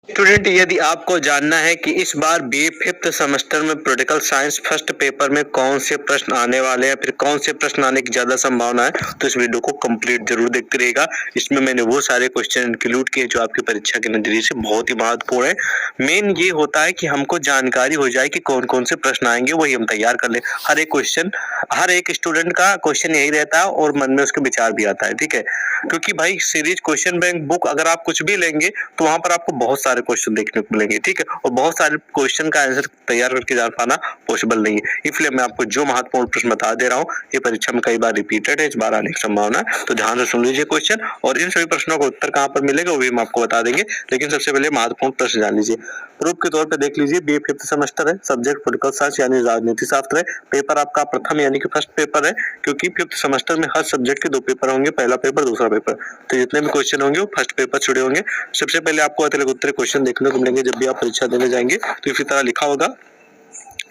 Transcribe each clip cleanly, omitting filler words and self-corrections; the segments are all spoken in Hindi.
स्टूडेंट, यदि आपको जानना है कि इस बार बीए फिफ्थ सेमेस्टर में पॉलिटिकल साइंस फर्स्ट पेपर में कौन से प्रश्न आने वाले हैं, फिर कौन से प्रश्न आने की ज्यादा संभावना है, तो इस वीडियो को कंप्लीट जरूर देखते रहिएगा। इसमें मैंने वो सारे क्वेश्चन इंक्लूड किए जो आपकी परीक्षा के नजरिए से बहुत ही महत्वपूर्ण है। मेन ये होता है कि हमको जानकारी हो जाए कि कौन कौन से प्रश्न आएंगे, वही हम तैयार कर ले। हर एक क्वेश्चन, हर एक स्टूडेंट का क्वेश्चन यही रहता है और मन में उसके विचार भी आता है, ठीक है। क्योंकि भाई सीरीज क्वेश्चन बैंक बुक अगर आप कुछ भी लेंगे तो वहां पर आपको बहुत सारे क्वेश्चन देखने को मिलेंगे, ठीक है, और बहुत सारे क्वेश्चन का आंसर तैयार करके जान पाना पॉसिबल नहीं है। इसलिए मैं आपको जो महत्वपूर्ण प्रश्न बता दे रहा हूँ, ये परीक्षा में कई बार रिपीटेड है, इस बार आने की संभावना है, तो ध्यान से सुन लीजिए क्वेश्चन, और इन सभी प्रश्नों का उत्तर कहाँ पर मिलेगा वो भी हम आपको बता देंगे। लेकिन सबसे पहले महत्वपूर्ण प्रश्न जान लीजिए। प्रूफ के तौर पर देख लीजिए, बीए फिफ्थ सेमेस्टर है, सब्जेक्ट पॉलिटिकल साइंस यानी राजनीति शास्त्र है, पेपर आपका प्रथम यानी कि फर्स्ट पेपर है, क्योंकि फिफ्थ सेमेस्टर में हर सब्जेक्ट के 2 पेपर होंगे, पहला पेपर दूसरा पेपर, तो जितने भी क्वेश्चन होंगे वो फर्स्ट पेपर छुड़े होंगे। सबसे पहले आपको अतिरिक्त उत्तर क्वेश्चन देखने को मिलेंगे जब भी आप परीक्षा देने जाएंगे, तो इसी तरह लिखा होगा।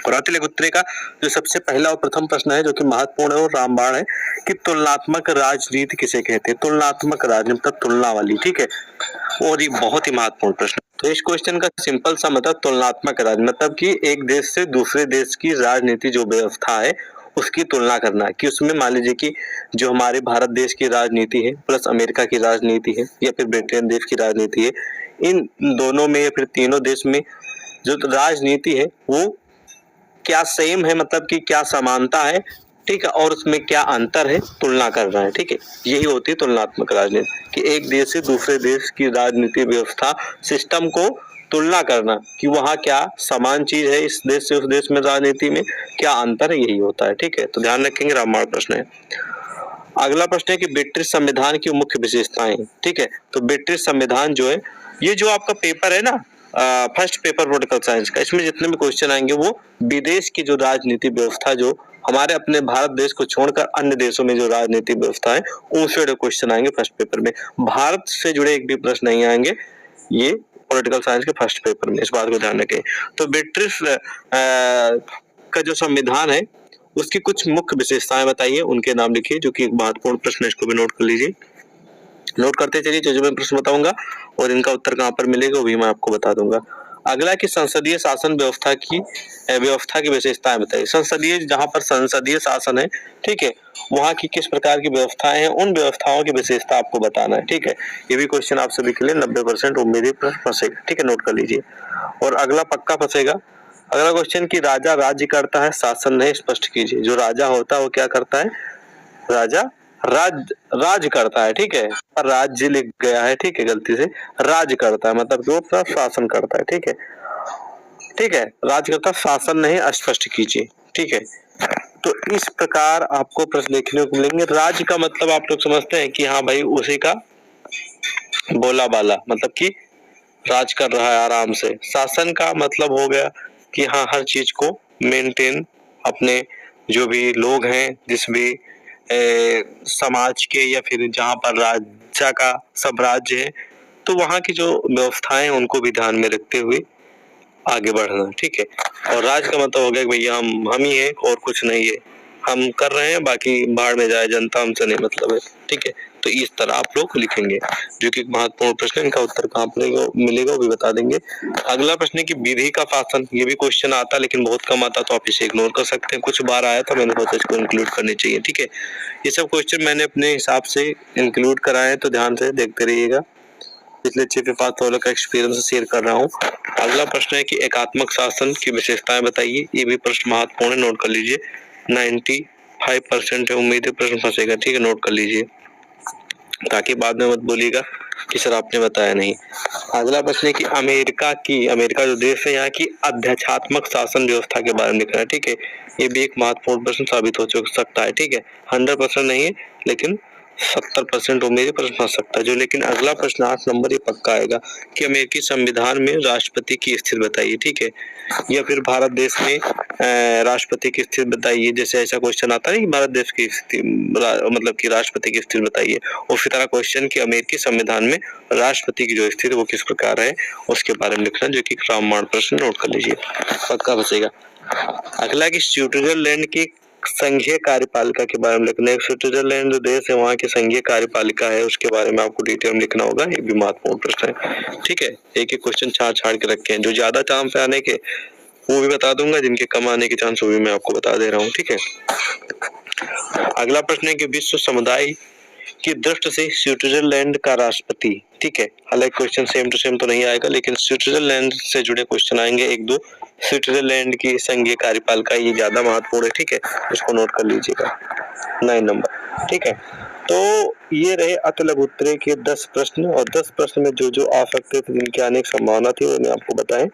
और अतिरिक्त उत्तरे का जो सबसे पहला और प्रथम प्रश्न है, जो कि महत्वपूर्ण है और रामबाण है, कि तुलनात्मक राजनीति किसे कहते हैं। तुलनात्मक राजनीति मतलब तुलना वाली, ठीक है, और ये बहुत ही महत्वपूर्ण प्रश्न। तो इस क्वेश्चन का सिंपल सा मतलब तुलनात्मक राजनीति मतलब कि एक देश से दूसरे देश की राजनीति जो व्यवस्था है उसकी तुलना करना है, कि उसमें मान लीजिए कि जो हमारे भारत देश की राजनीति है प्लस अमेरिका की राजनीति है या फिर ब्रिटेन देश की राजनीति है, इन दोनों में या फिर तीनों देश में जो राजनीति है वो क्या सेम है, मतलब कि क्या समानता है, ठीक है, और उसमें क्या अंतर है, तुलना कर रहा है, ठीक है। यही होती है तुलनात्मक राजनीति, कि एक देश से दूसरे देश की राजनीति व्यवस्था सिस्टम को तुलना करना, कि वहाँ क्या समान चीज है इस देश से उस देश में, राजनीति में क्या अंतर है, यही होता है, ठीक है। तो ध्यान रखेंगे, रामबाण प्रश्न है। अगला प्रश्न है कि ब्रिटिश संविधान की मुख्य विशेषताएं, ठीक है। तो ब्रिटिश संविधान जो है, ये जो आपका पेपर है ना, फर्स्ट पेपर पॉलिटिकल साइंस का, इसमें जितने भी क्वेश्चन आएंगे वो विदेश की जो राजनीति व्यवस्था, जो हमारे अपने भारत देश को छोड़कर अन्य देशों में जो राजनीतिक व्यवस्था है उनसे जुड़े क्वेश्चन आएंगे फर्स्ट पेपर में। भारत से जुड़े एक भी प्रश्न नहीं आएंगे ये पॉलिटिकल साइंस के फर्स्ट पेपर में, इस बात को ध्यान रखें। तो ब्रिटिश का जो संविधान है उसकी कुछ मुख्य विशेषताएं बताइए, उनके नाम लिखिए, जो कि एक महत्वपूर्ण प्रश्न है, इसको भी नोट कर लीजिए। नोट करते चलिए, जो मैं प्रश्न बताऊंगा और इनका उत्तर कहाँ पर मिलेगा वो भी मैं आपको बता दूंगा। अगला कि संसदीय शासन व्यवस्था की विशेषताएं बताइए। संसदीय, जहां पर संसदीय शासन है, ठीक है, वहां की किस प्रकार की व्यवस्थाएं हैं, उन व्यवस्थाओं की विशेषता आपको बताना है, ठीक है। ये भी क्वेश्चन आप सभी के लिए 90% उम्मीद फंसेगा, ठीक है, नोट कर लीजिए। और अगला पक्का फंसेगा। अगला क्वेश्चन कि राजा राज्य करता है शासन नहीं, स्पष्ट कीजिए। जो राजा होता है वो क्या करता है, राजा राज करता है, ठीक है, पर राज्य लिख गया है, ठीक है, गलती से राज करता है, मतलब जो शासन करता है, ठीक है, ठीक है, राज करता शासन नहीं, स्पष्ट कीजिए, ठीक है। तो इस प्रकार आपको प्रश्न देखने को मिलेंगे। राज्य का मतलब आप लोग समझते हैं कि हाँ भाई उसी का बोला बाला, मतलब कि राज कर रहा है आराम से। शासन का मतलब हो गया कि हाँ हर चीज को मेंटेन, अपने जो भी लोग हैं, जिस भी समाज के या फिर जहाँ पर राजा का सब राज्य है, तो वहाँ की जो व्यवस्थाएं उनको भी ध्यान में रखते हुए आगे बढ़ना, ठीक है। और राज का मतलब हो गया कि भैया हम ही है और कुछ नहीं है, हम कर रहे हैं, बाकी बाहर में जाए जनता, हमसे नहीं मतलब है, ठीक है। तो इस तरह आप लोग लिखेंगे, जो कि महत्वपूर्ण प्रश्न है, इनका उत्तर कहाँ मिलेगा वो भी बता देंगे। अगला प्रश्न है कि विधि का शासन, ये भी क्वेश्चन आता है लेकिन बहुत कम आता, तो आप इसे इग्नोर कर सकते हैं। कुछ बार आया था, मैंने सोचा इसको इंक्लूड करनी चाहिए, ठीक है। ये सब क्वेश्चन मैंने अपने हिसाब से इंक्लूड कराए हैं, तो ध्यान से देखते रहिएगा। पिछले 6 वालों का एक्सपीरियंस शेयर कर रहा हूँ। अगला प्रश्न है कि एकात्मक शासन की विशेषताएं बताइए। ये भी प्रश्न महत्वपूर्ण है, नोट कर लीजिए। 95% है उम्मीद है प्रश्न फंसेगा, ठीक है, नोट कर लीजिए, ताकि बाद में मत बोलिएगा कि सर आपने बताया नहीं। अगला प्रश्न है कि अमेरिका जो देश है, यहाँ की अध्यक्षात्मक शासन व्यवस्था के बारे में लिखना है, ठीक है। ये भी एक महत्वपूर्ण प्रश्न साबित हो सकता है, ठीक है, 100% नहीं है लेकिन 70% उम्मीद है प्रश्न फंस सकता है जो। लेकिन अगला प्रश्न 8 नंबर ये पक्का आएगा कि अमेरिकी संविधान में राष्ट्रपति की स्थिति बताइए, ठीक है, या फिर भारत देश में राष्ट्रपति की स्थिति बताइए। जैसे ऐसा क्वेश्चन आता है कि भारत देश की स्थिति मतलब कि राष्ट्रपति की स्थिति बताइए, और फिर तरह क्वेश्चन कि अमेरिकी संविधान में राष्ट्रपति की जो स्थिति वो किस प्रकार है उसके बारे में लिखना, जो कि रामबाण प्रश्न, नोट कर लीजिए, पक्का बचेगा। अगला कि स्विट्जरलैंड की संघीय कार्यपालिका के बारे में लिखना है। स्विट्जरलैंड जो देश है वहाँ की संघीय कार्यपालिका है उसके बारे में आपको डिटेल में लिखना होगा। ये भी महत्वपूर्ण प्रश्न है, ठीक है। एक एक क्वेश्चन छाड़ के रखे हैं, जो ज्यादा चांस आने के वो भी बता दूंगा, जिनके कम आने के चांस वो भी मैं आपको बता दे रहा हूँ, ठीक है। अगला प्रश्न है कि विश्व समुदाय की दृष्टि से स्विट्जरलैंड का राष्ट्रपति, ठीक है। हालांकि क्वेश्चन सेम टू सेम तो नहीं आएगा, लेकिन स्विट्जरलैंड से जुड़े क्वेश्चन आएंगे एक दो। स्विट्जरलैंड की संघीय कार्यपालिका ये ज्यादा महत्वपूर्ण है, ठीक है, इसको नोट कर लीजिएगा 9 नंबर, ठीक है। तो ये रहे अति लघु उत्तरीय के 10 प्रश्न, और 10 प्रश्न में जो जो आ सकते थे जिनकी आने की संभावना थी वो मैंने आपको बताएं।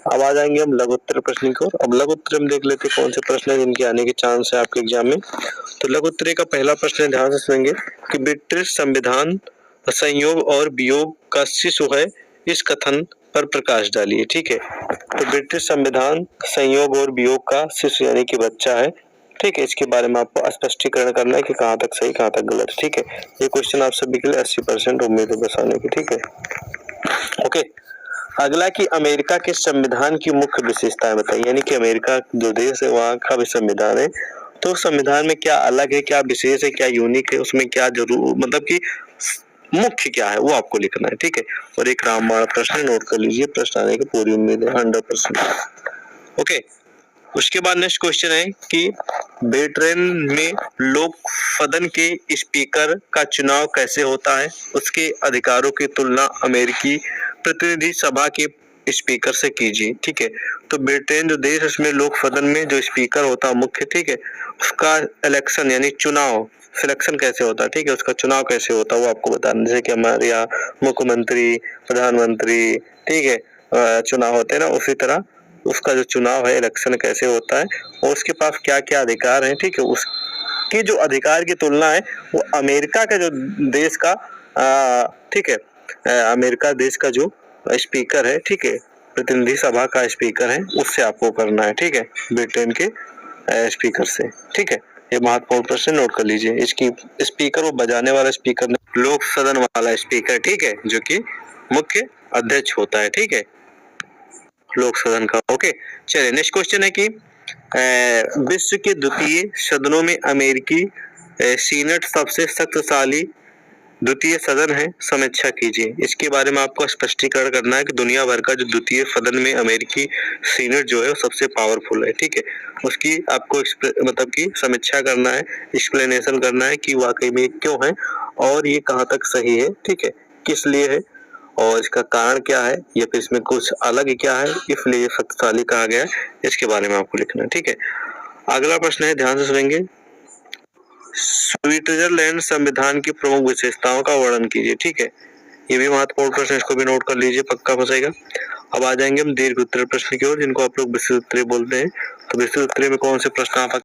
अब आ जाएंगे हम लघु उत्तरीय प्रश्न की ओर। अब लघु उत्तरीय में देख लेते कौन से प्रश्न है जिनके आने के चांस है आपके एग्जाम में। तो लघु उत्तरीय का पहला प्रश्न है, ध्यान से सुनेंगे, कि ब्रिटिश संविधान संयोग और वियोग का शिशु है, इस कथन पर प्रकाश डालिए, ठीक है। तो ब्रिटिश संविधान संयोग और वियोग का शिशु यानी कि बच्चा है, ठीक है। इसके बारे में आपको स्पष्टीकरण करना है कि कहाँ तक सही कहाँ तक गलत, ठीक है। ये क्वेश्चन आप सभी के लिए 80% उम्मीद है बस आने की, ठीक है, ओके। अगला कि अमेरिका के संविधान की मुख्य विशेषताएं बताइए, यानी कि अमेरिका जो देश है वहाँ का भी संविधान है, तो संविधान में क्या अलग है, क्या विशेष है, क्या यूनिक है, उसमें क्या जरूर मतलब कि मुख्य क्या है वो आपको लिखना है, ठीक है। और एक रामबाण प्रश्न नोट कर लीजिए, प्रश्न आने की पूरी उम्मीद है 100%, ओके। उसके बाद नेक्स्ट क्वेश्चन है कि ब्रिटेन में लोक सदन के स्पीकर का चुनाव कैसे होता है, उसके अधिकारों की तुलना अमेरिकी प्रतिनिधि सभा के स्पीकर से कीजिए, ठीक है। तो ब्रिटेन जो देश है उसमें लोक सदन में जो स्पीकर होता है मुख्य, ठीक है, उसका इलेक्शन यानी चुनाव सिलेक्शन कैसे होता है, ठीक है, उसका चुनाव कैसे होता है वो आपको बताना। जैसे कि हमारे यहाँ मुख्यमंत्री, प्रधानमंत्री, ठीक है, चुनाव होते हैं ना, उसी तरह उसका जो चुनाव है इलेक्शन कैसे होता है और उसके पास क्या क्या अधिकार है, ठीक है। उसके जो अधिकार की तुलना है वो अमेरिका का जो देश का ठीक है, अमेरिका देश का जो स्पीकर है, ठीक है, प्रतिनिधि सभा का स्पीकर है, उससे आपको करना है, ठीक है, ब्रिटेन के स्पीकर से, ठीक है। ये महत्वपूर्ण प्रश्न नोट कर लीजिए। इसकी स्पीकर वो बजाने वाला स्पीकर नहीं, लोक सदन वाला स्पीकर, ठीक है, जो कि मुख्य अध्यक्ष होता है, ठीक है, लोक सदन का, ओके। चलिए नेक्स्ट क्वेश्चन है कि विश्व के द्वितीय सदनों में अमेरिकी सीनेट सबसे शक्तिशाली द्वितीय सदन है, समीक्षा कीजिए। इसके बारे में आपको स्पष्टीकरण करना है कि दुनिया भर का जो द्वितीय सदन में अमेरिकी सीनेट जो है वो सबसे पावरफुल है, ठीक है। उसकी आपको मतलब कि समीक्षा करना है, एक्सप्लेनेशन करना है कि वाकई में क्यों है और ये कहाँ तक सही है, ठीक है, किस लिए है और इसका कारण क्या है, या फिर इसमें कुछ अलग ही क्या है, इसलिए शक्तिशाली कहा गया है, इसके बारे में आपको लिखना है, ठीक है। अगला प्रश्न है, ध्यान से सुनेंगे, स्विट्जरलैंड संविधान की प्रमुख विशेषताओं का वर्णन कीजिए, ठीक है। ये भी महत्वपूर्ण प्रश्न, इसको भी नोट कर लीजिए, पक्का फंसेगा। अब आ जाएंगे हम दीर्घ उत्तरीय प्रश्न की ओर, जिनको आप लोग विस्तृत उत्तरीय बोलते हैं। तो विस्तृत उत्तरीय में कौन से प्रश्न आप